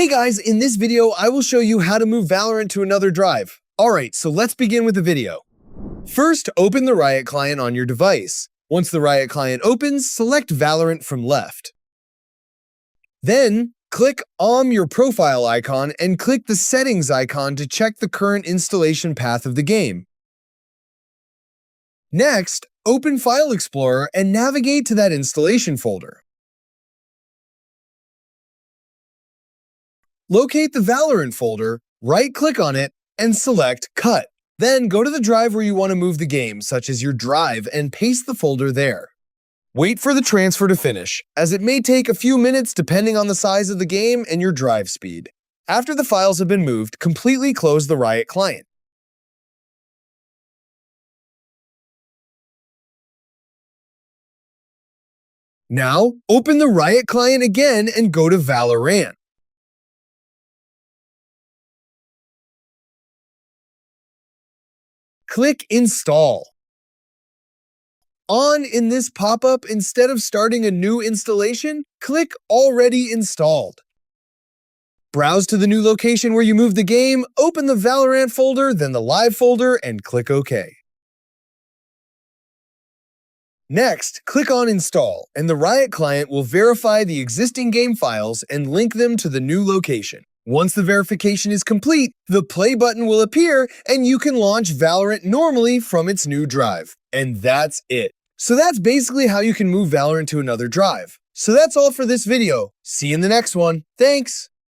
Hey guys, in this video, I will show you how to move Valorant to another drive. Alright, so let's begin with the video. First, open the Riot client on your device. Once the Riot client opens, select Valorant from left. Then, click on your profile icon and click the settings icon to check the current installation path of the game. Next, open File Explorer and navigate to that installation folder. Locate the Valorant folder, right-click on it, and select Cut. Then go to the drive where you want to move the game, such as your drive, and paste the folder there. Wait for the transfer to finish, as it may take a few minutes depending on the size of the game and your drive speed. After the files have been moved, completely close the Riot client. Now, open the Riot client again and go to Valorant. Click Install. In this pop-up, instead of starting a new installation, click Already Installed. Browse to the new location where you moved the game, open the Valorant folder, then the Live folder, and click OK. Next, click on Install, and the Riot client will verify the existing game files and link them to the new location. Once the verification is complete, the play button will appear and you can launch Valorant normally from its new drive. And that's it. So that's basically how you can move Valorant to another drive. So that's all for this video. See you in the next one. Thanks!